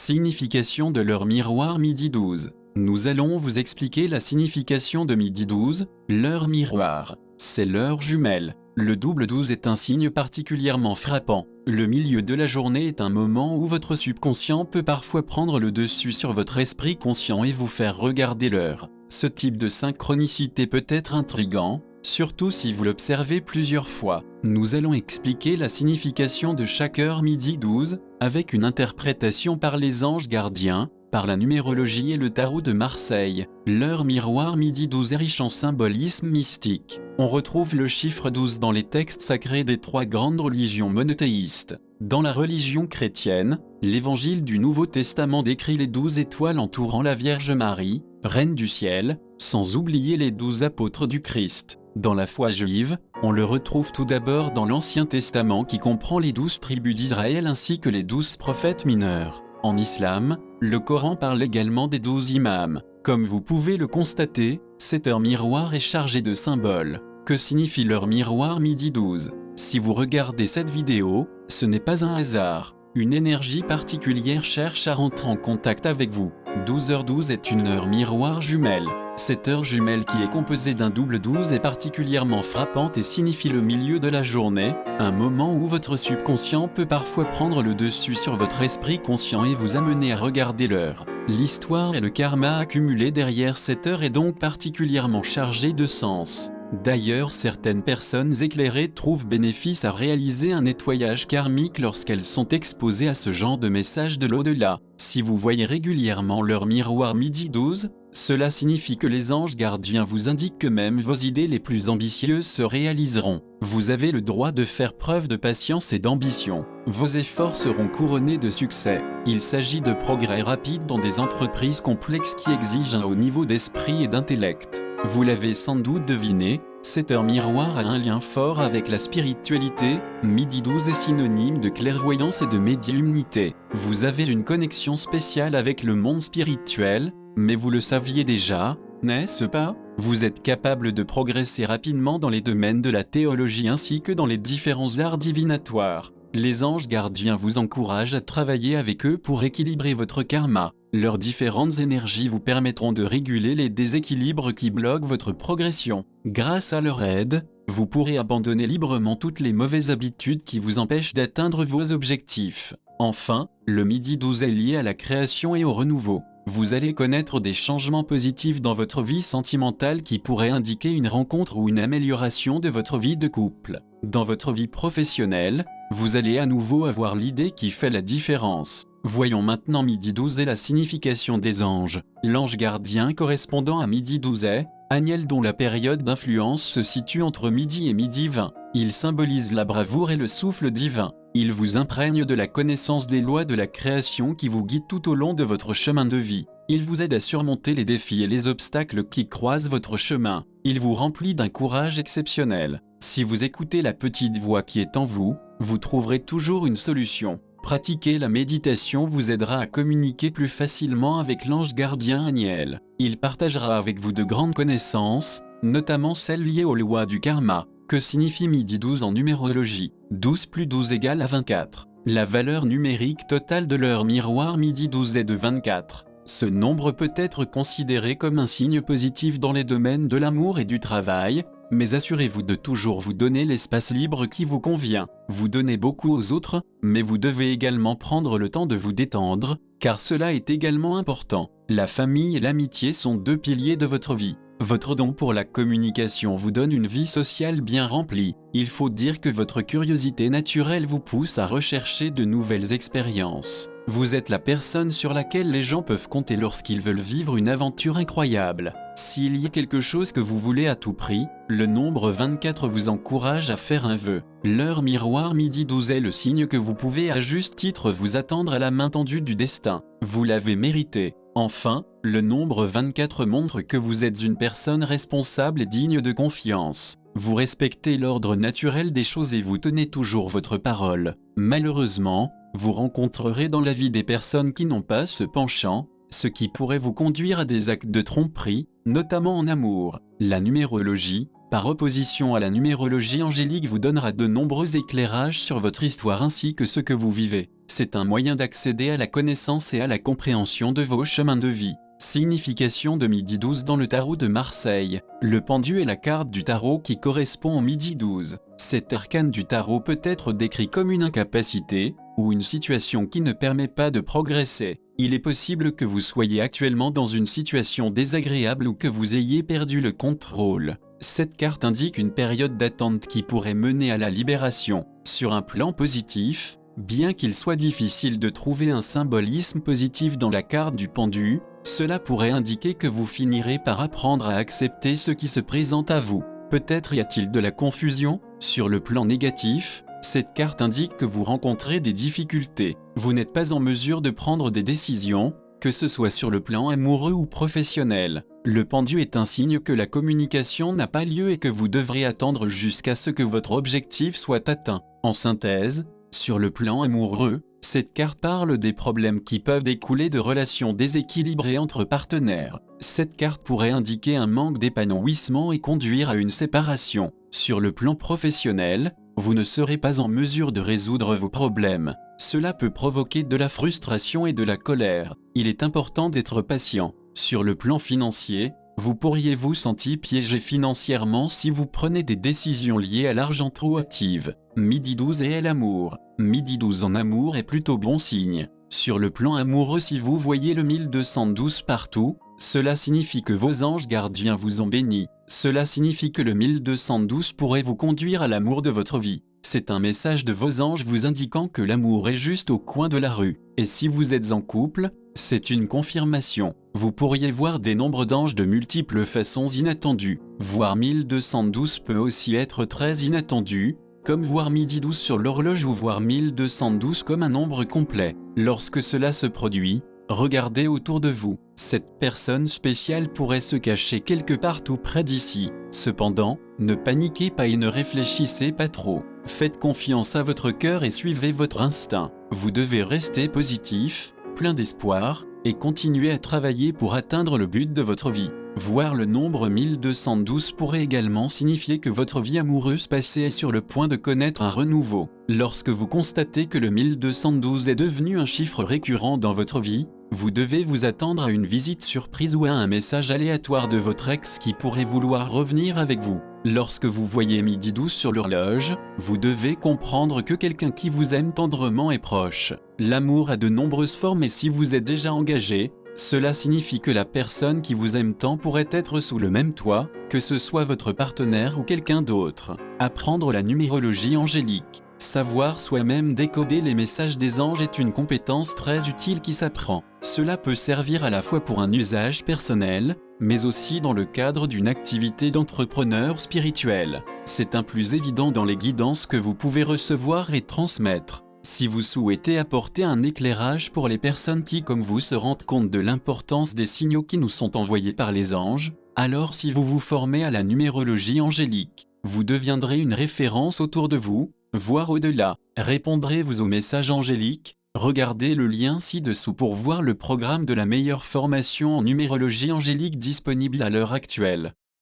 Signification de l'heure miroir midi 12. Nous allons vous expliquer la signification de midi 12, l'heure miroir. C'est l'heure jumelle. Le double 12 est un signe particulièrement frappant. Le milieu de la journée est un moment où votre subconscient peut parfois prendre le dessus sur votre esprit conscient et vous faire regarder l'heure. Ce type de synchronicité peut être intriguant, surtout si vous l'observez plusieurs fois. Nous allons expliquer la signification de chaque heure midi 12, avec une interprétation par les anges gardiens, par la numérologie et le tarot de Marseille. L'heure miroir midi 12 est riche en symbolisme mystique. On retrouve le chiffre 12 dans les textes sacrés des trois grandes religions monothéistes. Dans la religion chrétienne, l'évangile du Nouveau Testament décrit les 12 étoiles entourant la Vierge Marie, Reine du ciel, sans oublier les 12 apôtres du Christ. Dans la foi juive, on le retrouve tout d'abord dans l'Ancien Testament qui comprend les 12 tribus d'Israël ainsi que les 12 prophètes mineurs. En islam, le Coran parle également des 12 imams. Comme vous pouvez le constater, cette heure miroir est chargée de symboles. Que signifie l'heure miroir midi 12 ? Si vous regardez cette vidéo, ce n'est pas un hasard. Une énergie particulière cherche à rentrer en contact avec vous. 12h12 est une heure miroir jumelle. Cette heure jumelle qui est composée d'un double 12 est particulièrement frappante et signifie le milieu de la journée, un moment où votre subconscient peut parfois prendre le dessus sur votre esprit conscient et vous amener à regarder l'heure. L'histoire et le karma accumulé derrière cette heure est donc particulièrement chargé de sens. D'ailleurs, certaines personnes éclairées trouvent bénéfice à réaliser un nettoyage karmique lorsqu'elles sont exposées à ce genre de message de l'au-delà. Si vous voyez régulièrement l'heure miroir midi 12, cela signifie que les anges gardiens vous indiquent que même vos idées les plus ambitieuses se réaliseront. Vous avez le droit de faire preuve de patience et d'ambition. Vos efforts seront couronnés de succès. Il s'agit de progrès rapides dans des entreprises complexes qui exigent un haut niveau d'esprit et d'intellect. Vous l'avez sans doute deviné, cette heure miroir a un lien fort avec la spiritualité. Midi 12 est synonyme de clairvoyance et de médiumnité. Vous avez une connexion spéciale avec le monde spirituel, mais vous le saviez déjà, n'est-ce pas ? Vous êtes capable de progresser rapidement dans les domaines de la théologie ainsi que dans les différents arts divinatoires. Les anges gardiens vous encouragent à travailler avec eux pour équilibrer votre karma. Leurs différentes énergies vous permettront de réguler les déséquilibres qui bloquent votre progression. Grâce à leur aide, vous pourrez abandonner librement toutes les mauvaises habitudes qui vous empêchent d'atteindre vos objectifs. Enfin, le midi 12 est lié à la création et au renouveau. Vous allez connaître des changements positifs dans votre vie sentimentale qui pourraient indiquer une rencontre ou une amélioration de votre vie de couple. Dans votre vie professionnelle, vous allez à nouveau avoir l'idée qui fait la différence. Voyons maintenant midi 12 et la signification des anges. L'ange gardien correspondant à midi 12 est Aniel dont la période d'influence se situe entre midi et midi 20. Il symbolise la bravoure et le souffle divin. Il vous imprègne de la connaissance des lois de la création qui vous guident tout au long de votre chemin de vie. Il vous aide à surmonter les défis et les obstacles qui croisent votre chemin. Il vous remplit d'un courage exceptionnel. Si vous écoutez la petite voix qui est en vous, vous trouverez toujours une solution. Pratiquer la méditation vous aidera à communiquer plus facilement avec l'ange gardien Aniel. Il partagera avec vous de grandes connaissances, notamment celles liées aux lois du karma. Que signifie midi 12 en numérologie ? 12 plus 12 égale à 24. La valeur numérique totale de l'heure miroir midi 12 est de 24. Ce nombre peut être considéré comme un signe positif dans les domaines de l'amour et du travail, mais assurez-vous de toujours vous donner l'espace libre qui vous convient. Vous donnez beaucoup aux autres, mais vous devez également prendre le temps de vous détendre, car cela est également important. La famille et l'amitié sont deux piliers de votre vie. Votre don pour la communication vous donne une vie sociale bien remplie. Il faut dire que votre curiosité naturelle vous pousse à rechercher de nouvelles expériences. Vous êtes la personne sur laquelle les gens peuvent compter lorsqu'ils veulent vivre une aventure incroyable. S'il y a quelque chose que vous voulez à tout prix, le nombre 24 vous encourage à faire un vœu. L'heure miroir midi 12 est le signe que vous pouvez à juste titre vous attendre à la main tendue du destin. Vous l'avez mérité. Enfin, le nombre 24 montre que vous êtes une personne responsable et digne de confiance. Vous respectez l'ordre naturel des choses et vous tenez toujours votre parole. Malheureusement, vous rencontrerez dans la vie des personnes qui n'ont pas ce penchant, ce qui pourrait vous conduire à des actes de tromperie, notamment en amour. La numérologie, par opposition à la numérologie angélique vous donnera de nombreux éclairages sur votre histoire ainsi que ce que vous vivez. C'est un moyen d'accéder à la connaissance et à la compréhension de vos chemins de vie. Signification de Midi 12 dans le tarot de Marseille. Le pendu est la carte du tarot qui correspond au Midi 12. Cet arcane du tarot peut être décrit comme une incapacité ou une situation qui ne permet pas de progresser. Il est possible que vous soyez actuellement dans une situation désagréable ou que vous ayez perdu le contrôle. Cette carte indique une période d'attente qui pourrait mener à la libération. Sur un plan positif, bien qu'il soit difficile de trouver un symbolisme positif dans la carte du pendu, cela pourrait indiquer que vous finirez par apprendre à accepter ce qui se présente à vous. Peut-être y a-t-il de la confusion? Sur le plan négatif, cette carte indique que vous rencontrez des difficultés. Vous n'êtes pas en mesure de prendre des décisions, que ce soit sur le plan amoureux ou professionnel. Le pendu est un signe que la communication n'a pas lieu et que vous devrez attendre jusqu'à ce que votre objectif soit atteint. En synthèse, sur le plan amoureux, cette carte parle des problèmes qui peuvent découler de relations déséquilibrées entre partenaires. Cette carte pourrait indiquer un manque d'épanouissement et conduire à une séparation. Sur le plan professionnel, vous ne serez pas en mesure de résoudre vos problèmes. Cela peut provoquer de la frustration et de la colère. Il est important d'être patient. Sur le plan financier, vous pourriez vous sentir piégé financièrement si vous prenez des décisions liées à l'argent trop hâtives. Midi 12 et l'amour. Midi 12 en amour est plutôt bon signe. Sur le plan amoureux, si vous voyez le 1212 partout, cela signifie que vos anges gardiens vous ont béni. Cela signifie que le 1212 pourrait vous conduire à l'amour de votre vie. C'est un message de vos anges vous indiquant que l'amour est juste au coin de la rue. Et si vous êtes en couple, c'est une confirmation. Vous pourriez voir des nombres d'anges de multiples façons inattendues. Voir 1212 peut aussi être très inattendu, comme voir midi 12 sur l'horloge ou voir 1212 comme un nombre complet. Lorsque cela se produit, regardez autour de vous. Cette personne spéciale pourrait se cacher quelque part tout près d'ici. Cependant, ne paniquez pas et ne réfléchissez pas trop. Faites confiance à votre cœur et suivez votre instinct. Vous devez rester positif, plein d'espoir, et continuer à travailler pour atteindre le but de votre vie. Voir le nombre 1212 pourrait également signifier que votre vie amoureuse passée est sur le point de connaître un renouveau. Lorsque vous constatez que le 1212 est devenu un chiffre récurrent dans votre vie, vous devez vous attendre à une visite surprise ou à un message aléatoire de votre ex qui pourrait vouloir revenir avec vous. Lorsque vous voyez midi 12 sur l'horloge, vous devez comprendre que quelqu'un qui vous aime tendrement est proche. L'amour a de nombreuses formes et si vous êtes déjà engagé, cela signifie que la personne qui vous aime tant pourrait être sous le même toit, que ce soit votre partenaire ou quelqu'un d'autre. Apprendre la numérologie angélique. Savoir soi-même décoder les messages des anges est une compétence très utile qui s'apprend. Cela peut servir à la fois pour un usage personnel, mais aussi dans le cadre d'une activité d'entrepreneur spirituel. C'est un plus évident dans les guidances que vous pouvez recevoir et transmettre. Si vous souhaitez apporter un éclairage pour les personnes qui, comme vous, se rendent compte de l'importance des signaux qui nous sont envoyés par les anges, alors si vous vous formez à la numérologie angélique, vous deviendrez une référence autour de vous, voire au-delà. Répondrez-vous aux messages angéliques? Regardez le lien ci-dessous pour voir le programme de la meilleure formation en numérologie angélique disponible à l'heure actuelle.